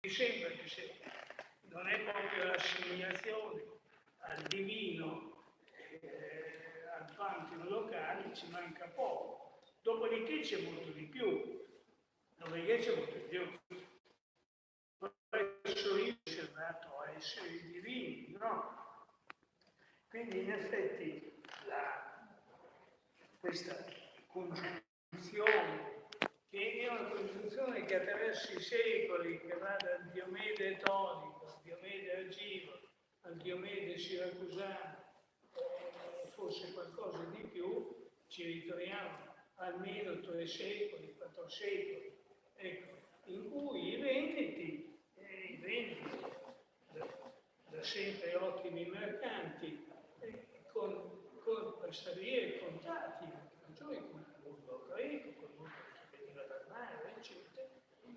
Mi sembra che se non è proprio l'assimilazione al divino, al pantheon locale, ci manca poco. Dopodiché c'è molto di più. Dopodiché c'è molto di più. Adesso io ho osservato a esseri divini, no? Quindi in effetti questa congiunzione, che è una congiunzione che attraversa i secoli, che va dal Diomede tonico, al Diomede argivo, al Diomede siracusano, forse qualcosa di più, ci ritroviamo almeno 3 secoli, 4 secoli, ecco, in cui i venditi da sempre ottimi mercanti, per stabilire contatti anche maggiori con il mondo greco, con il mondo che veniva dal mare, eccetera,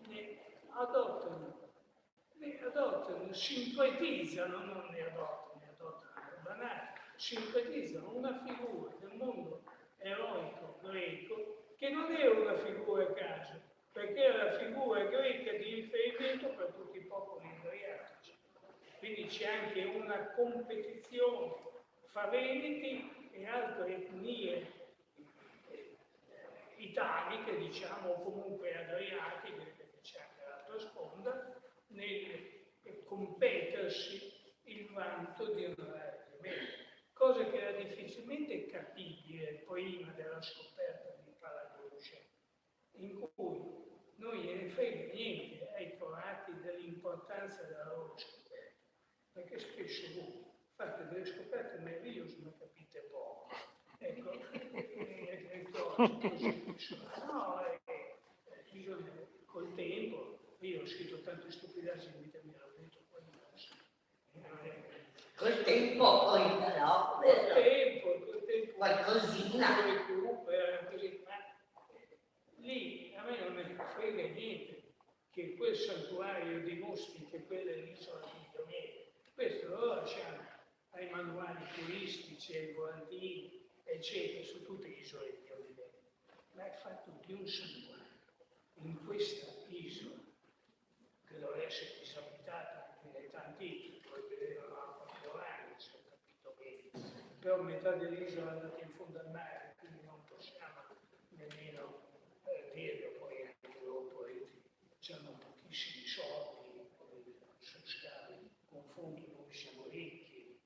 ne adottano, sintetizzano, non ne adottano banale, sintetizzano una figura del mondo eroico greco che non è una figura a caso, perché è la figura greca di riferimento per tutti i popoli adriatici. Quindi c'è anche una competizione fra veneti e altre etnie italiche, diciamo, o comunque adriatiche, perché c'è anche l'altra sponda, nel competersi il vanto di onorare di me, cosa che era difficilmente capibile prima della scoperta di Palagrucce, in cui non gliene frega niente ai croati dell'importanza della loro scoperta, perché spesso voi fate delle scoperte meravigliose ma capite poco. Ecco, bisogna col tempo, io ho scritto tante stupidaggini in vita mia, l'ho detto poi col tempo poi però, col tempo qualcosina recupera, così, ma lì a me non me ne frega niente che quel santuario dimostri che quella è l'isola di Diomede. Questo lo lasciamo ai manuali turistici, ai volantini, eccetera, su tutte le isole di Diomede. Ma è fatto di un santuario in questa isola, che doveva essere disabitata anche nei tanti, poi vedevano la particolare, se ho capito bene. Però metà dell'isola è andata in fondo al mare, quindi non possiamo nemmeno dirlo, poi anche loro poeti hanno pochissimi soldi, sono scavi, confondono, noi siamo ricchi,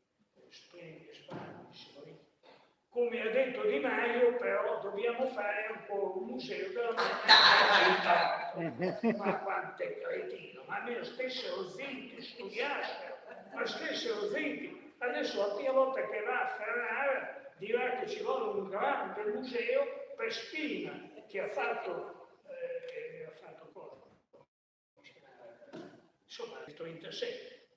splendido, siamo ricchi. Come ha detto Di Maio, però dobbiamo fare un po' un museo della ma quanto è cretino, ma almeno stessero zitti, studiassero, ma stessero zitti. Adesso la prima volta che va a Ferrara dirà che ci vuole un grande museo per Spina, che ha fatto cosa? Insomma, il 37.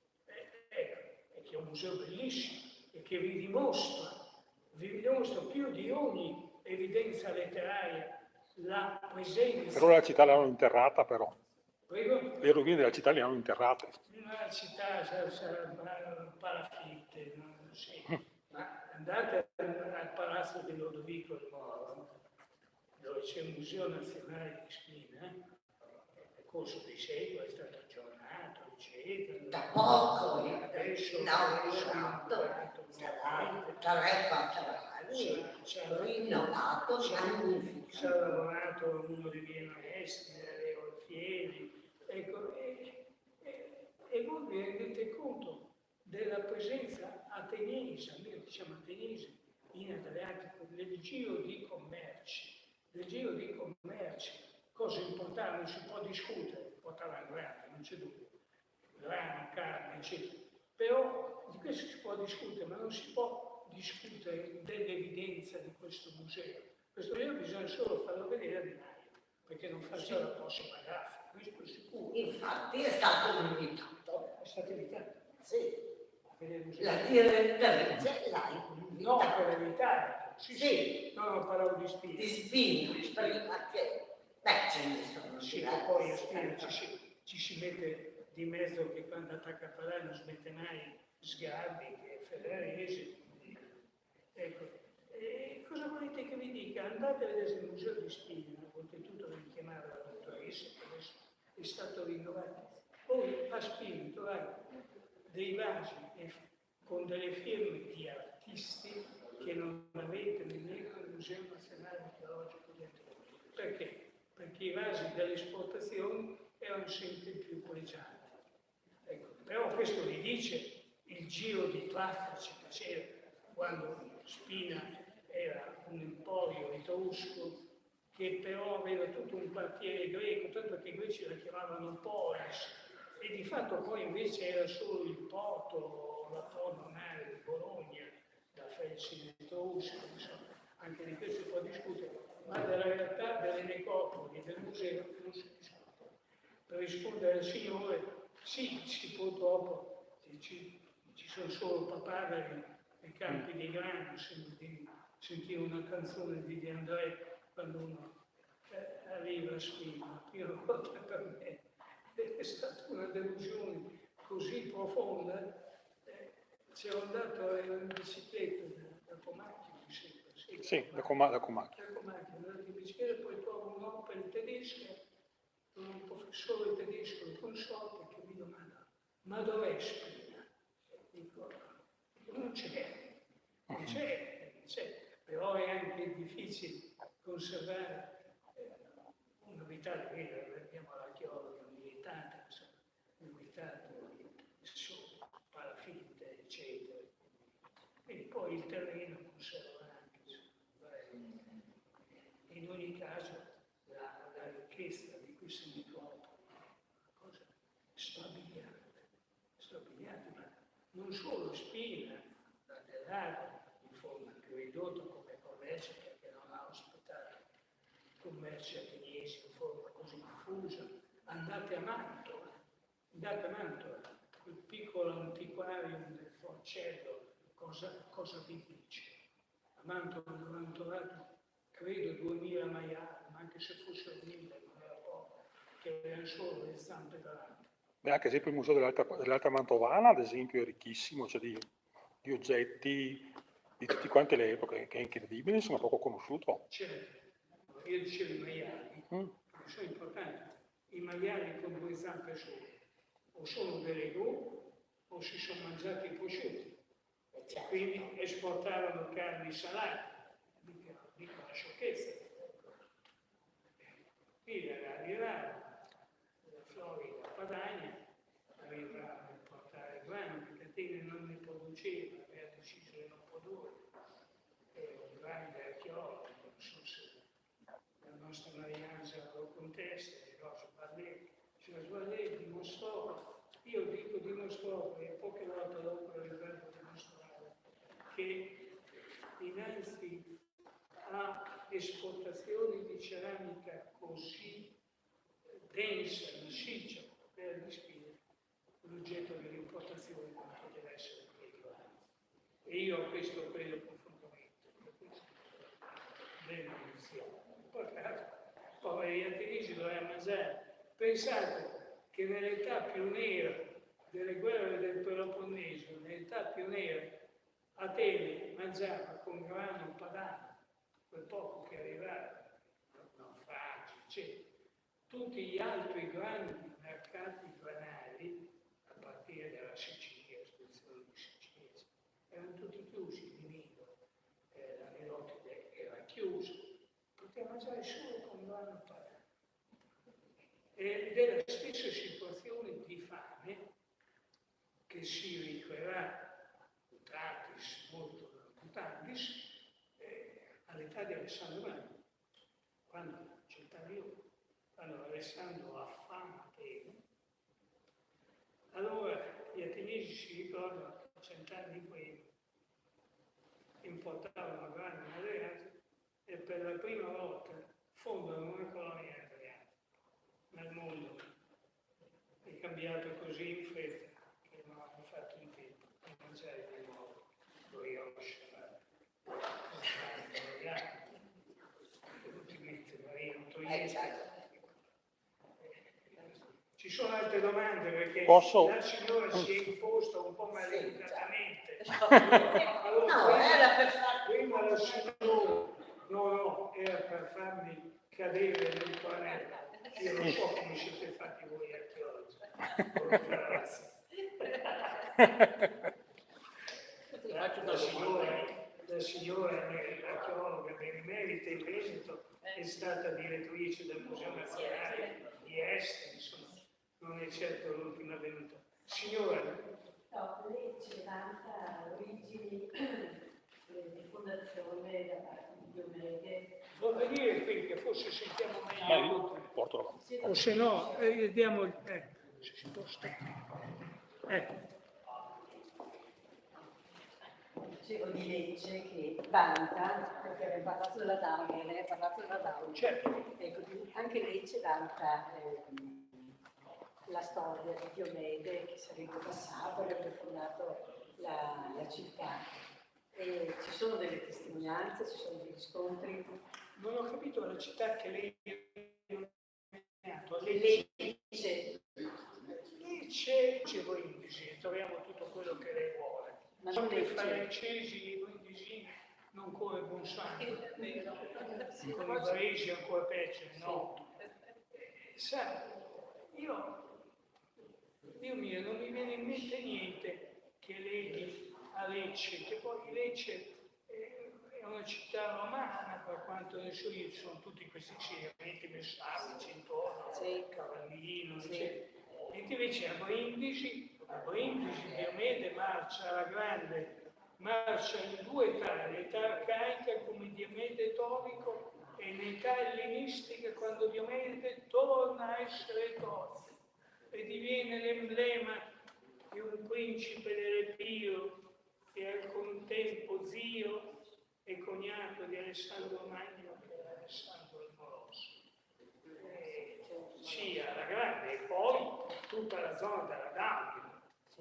Ecco, e che è un museo bellissimo e che vi dimostra più di ogni evidenza letteraria la presenza. Però la città l'hanno interrata, però. Prego? Le rovine della città le hanno interrate. La città sarà palafitte, sì. Ma andate al palazzo di Lodovico il Moro, dove c'è il Museo Nazionale di Spina, nel corso dei secoli è stato aggiornato, eccetera. da poco, Adesso inaugurato, sarà 3-4 anni, rinnovato, magnifico. Ci ha lavorato uno dei miei maestri, Leo Alfieri, ecco, e voi vi rendete conto della presenza ateniese, almeno diciamo ateniese, in Adriatico, del giro di commerci, cosa importante, non si può discutere, portava grande, non c'è dubbio, grano, carne, eccetera, però di questo si può discutere, ma non si può discutere dell'evidenza di questo museo. Questo museo bisogna solo farlo vedere a Di Maio, perché non faccia la prossima gaffa, questo è sicuro. Infatti è stato invitato. È stato invitato? Sì. La direttrice l'ha invitato. No, per evitare. Sì. No, parlavo di Spina. Di Spina, prima che... Beh, ce ne sono. Sì, che poi a Spina ci si mette di mezzo che quando attacca a parlare non smette mai Sgarbi, che è ferrarese. Ecco, cosa volete che vi dica? Andate a vedere il museo di Spina, oltretutto vi chiamava la dottoressa, che adesso è stato rinnovato. Poi a Spina trovate dei vasi con delle firme di artisti che non avete nemmeno al Museo Nazionale Archeologico di Antiochia. Perché? Perché i vasi delle esportazioni erano sempre più pregiati. Ecco, però questo vi dice il giro di traffici che c'era quando Spina era un emporio etrusco che però aveva tutto un quartiere greco, tanto che i greci la chiamavano polis, e di fatto poi invece era solo il porto, la porta mare di Bologna, da Felsi etrusco, insomma, anche di questo si può discutere, ma della realtà delle necropoli del museo non si discute. Per rispondere al Signore, sì, purtroppo ci sono solo papaveri nei campi di grano, sembra di sentire una canzone di De André quando uno arriva a Spina. La prima volta per me è stata una delusione così profonda. C'ero andato in bicicletta da Comacchio, mi sembra. Sì, da Comacchio. Da Comacchio, andato in bicicletta, poi trovo un'opera tedesca, un professore tedesco di consorte che mi domanda: ma dov'è Spina? Dico, non c'è, però è anche difficile conservare una vita vera, abbiamo l'archeologa militata, militato su palafite, eccetera. E poi il terreno conserva anche, in ogni caso la ricchezza di questi necropoli è una cosa strabiliante, ma non solo Spina, la Dell'Ago, in forma più ridotta come commercio, perché non ha ospitato commerci ateniesi in forma così diffusa. Andate a Mantova, il piccolo antiquarium del Forcello, cosa vi dice? A Mantova hanno trovato, credo, 2000 maiali, ma anche se fossero 1000 non era poco, che avevano solo le zampe davanti. Beh, anche esempio il Museo dell'Alta Mantovana, ad esempio, è ricchissimo, cioè di oggetti di tutte quante le epoche, che è incredibile, insomma, poco conosciuto. Certo, io dicevo i maiali, sono importanti. I maiali con 2 zampe sole, o sono delle gru, o si sono mangiati i prosciutti. Quindi esportavano carni salate, dico una sciocchezza. Qui arrivava la Florida Padania, aveva a importare grano, perché Atene non ne produceva, aveva deciso di non produrre. È un grande archeologo, non so se la nostra Marianza lo contesta, però Svalè dimostrò, io dico dimostrò, e poche volte dopo lo ripeto dimostrare, che dinanzi a esportazioni di ceramica così densa, massiccia, per di Spina, l'oggetto dell'importazione non poteva essere quello. E io ho questo credo profondamente, poi gli ateniesi dovevano mangiare. Pensate che nell'età più nera delle guerre del Peloponneso, nell'età più nera, Atene mangiava con grano padano, quel poco che arrivava, naufragi, eccetera. Tutti gli altri grandi mercati granari, a partire dalla Sicilia, spedizione di Sicilia, erano tutti chiusi, di Nido, la Melotide era chiusa, poteva mangiare solo con grano padano. Ed è la stessa situazione di fame che si ricreerà, mutatis, molto mutandis, all'età di Alessandro Magno, quando quando Alessandro affama Atene. Allora gli ateniesi si ricordano che 100 anni prima importavano grano in Adriatico e per la prima volta fondano una colonia adriatica nel mondo. È cambiato così in fretta che non hanno fatto in tempo di mangiare di nuovo brioche, ultimamente Maria Antoinetta. Ci sono altre domande perché la signora si è imposta un po' maleducatamente. Allora, era per farmi prima la signora, no, era per farmi cadere nel panello. Io non so come siete fatti voi archeologi. Tra l'altro la signora archeologa Benemerita in Veneto è stata direttrice del Museo Nazionale di Este, insomma, non è certo l'ultima venuta. Signora? No, lei ci vanta origini di fondazione da parte di Diomede. Vuol venire qui che forse sentiamo Ma meglio. io porto la mano. O se no, diamo il... se si può stare. Dicevo di Lecce che vanta, perché abbiamo parlato della Daunia, lei ha parlato della Daunia. Certo. Ecco, anche Lecce vanta la storia di Diomede che sarebbe passato, avrebbe fondato la città. E ci sono delle testimonianze, ci sono degli scontri. Non ho capito la città che lei ha nominato. Lecce. Lecce, c'è Brindisi, troviamo tutto quello che lei vuole. Ma So non che i Lecce. francesi, i brindisini, non corre buon sangue. Con i parigi ancora peggio, no? Sa, Dio mio, non mi viene in mente niente che leghi a Lecce, che poi Lecce è una città romana, per quanto ne so io, ci sono tutti questi insediamenti messapici intorno, Cavallino, eccetera. Mentre invece a Brindisi Diomede marcia alla grande, marcia in due età, l'età arcaica come Diomede torico e l'età ellenistica quando Diomede torna a essere torico e diviene l'emblema di un principe dell'Epiro che è al contempo zio e cognato di Alessandro Magno che era Alessandro il Moroso. Sì, alla grande, e poi tutta la zona della Daunia.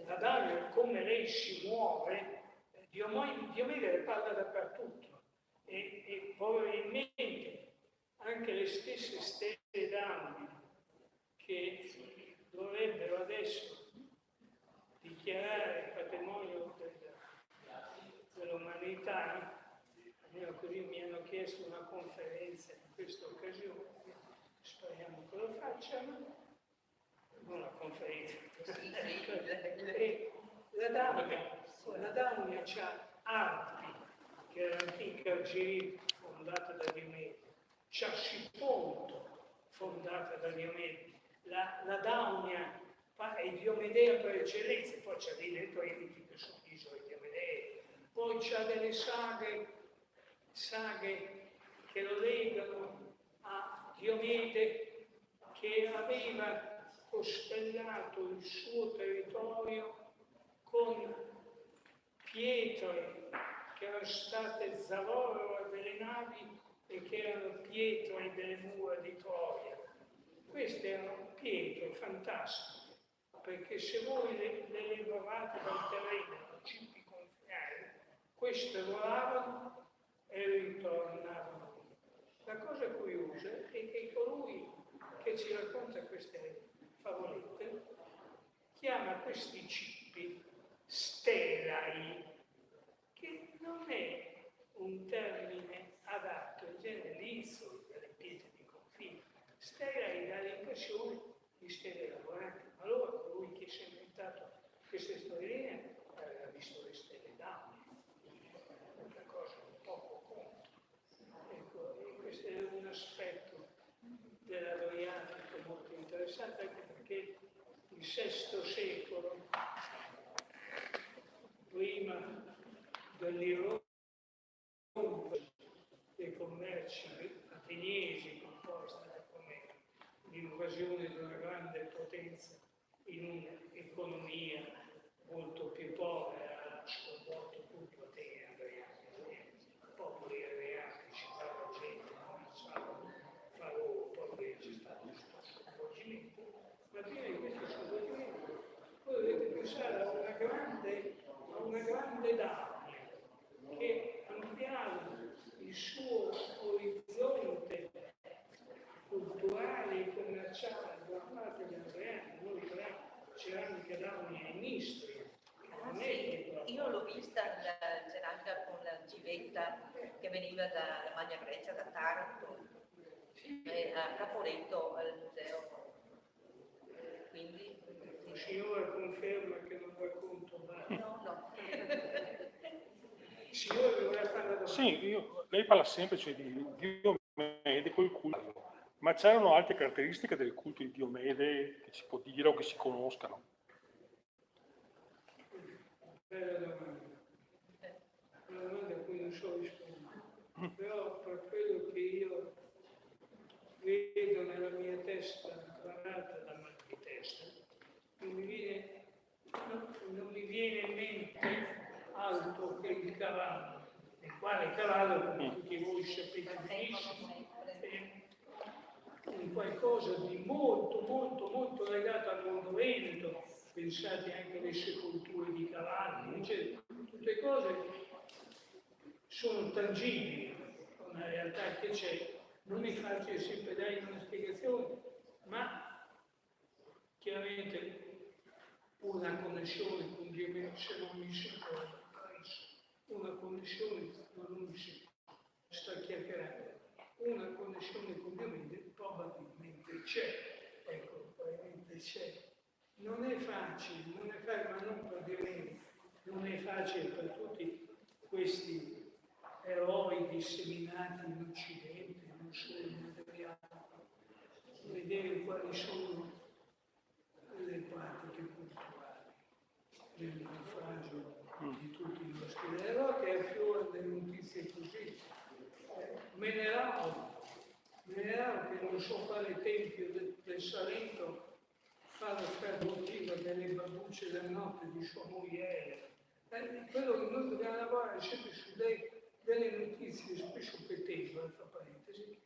La Daunia, come lei si muove, Diomede le parla dappertutto e probabilmente anche le stesse stelle Daunia che dovrebbero adesso dichiarare patrimonio dell'umanità, almeno così mi hanno chiesto una conferenza in questa occasione, speriamo che lo facciano, una conferenza. La Daunia c'ha Arpi, che è l'antica Algeria fondata da Diomede, c'ha Siponto, fondata da Diomede. La Daunia è diomedea per eccellenza, poi c'ha dei detriti che sono isole diomedee, poi c'ha delle saghe che lo legano a Diomede che aveva costellato il suo territorio con pietre che erano state zavorra delle navi e che erano pietre delle mura di Troia. Queste erano pietre fantastiche, perché se voi le levavate dal terreno, cippi gonfiali, queste volavano e ritornavano. La cosa curiosa è che colui che ci racconta queste favolette chiama questi cippi stelai, che non è un termine adatto, in genere l'isola delle pietre di confine. Stelai dà l'impressione di stelle lavorate, ma allora colui che si è inventato queste storie aveva visto le stelle Daunia, una cosa un poco contro. Ecco, e questo è un aspetto della Adriatica molto interessante, anche perché il VI secolo, prima dell'irrompere dei commerci ateniesi, che poi è stata come l'invasione di una grande potenza in un'economia molto più povera, ha sconvolto tutto Atene, popoli adriatici, dava gente, commerciava, farò, poi c'è stato questo sconvolgimento, ma prima di questo sconvolgimento voi dovete pensare a una grande Daunia che ampliava il suo orizzonte culturale e commerciale da parte degli adriani. Noi ricordiamo ceramica Daunia in Istria. Io l'ho vista la ceramica con la civetta che veniva dalla Magna Grecia, da Taranto, a Caporetto al museo. Quindi signora conferma che non racconto male. No. Il signore dovrà fare la domanda. Sì, lei parla sempre cioè, di Diomede col culto, ma c'erano altre caratteristiche del culto di Diomede che si può dire o che si conoscano? Bella domanda. Una domanda a cui non so rispondere. Però per quello che io vedo nella mia testa, granata da mal di testa, non mi viene in mente altro che il cavallo, il quale cavallo, come tutti voi sapete benissimo, è un qualcosa di molto, molto, molto legato al mondo veneto. Pensate anche alle sepolture di cavalli, eccetera. Tutte cose sono tangibili, una realtà che c'è. Non è facile sempre dare una spiegazione, ma chiaramente una connessione con Dio, se non mi si può, una connessione, non mi si sta chiacchierando, una connessione con Dio probabilmente c'è, ecco, probabilmente c'è. Non è facile, ma non per Dio, non è facile per tutti questi eroi disseminati in Occidente, non solo in Adriano, vedere quali sono le pratiche culturali del naufragio di tutti i nostri eroi che affiorano delle notizie così. Menerao, che non so quale tempio del Salento fa la fervotiva delle babbucce della notte di sua moglie. Quello che noi dobbiamo lavorare sempre su delle notizie, spesso petevoli, tra parentesi,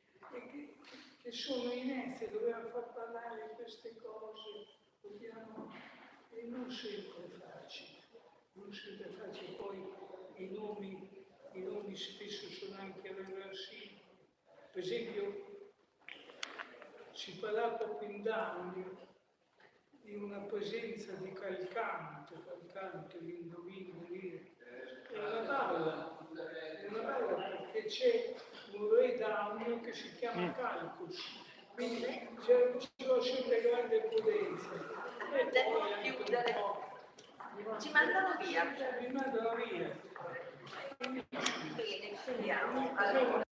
che sono inerti, dobbiamo far parlare di queste cose, e non sempre è facile, poi i nomi spesso sono anche reversibili. Per esempio, si parlava proprio in Downey di una presenza di Calcante, di indovino lì. È una balla perché c'è un re Downey che si chiama Calcus, quindi c'è sempre grande prudenza. E poi anche un po'. Ci mandano via. Mi mandano via. Bene, chiudiamo. Allora.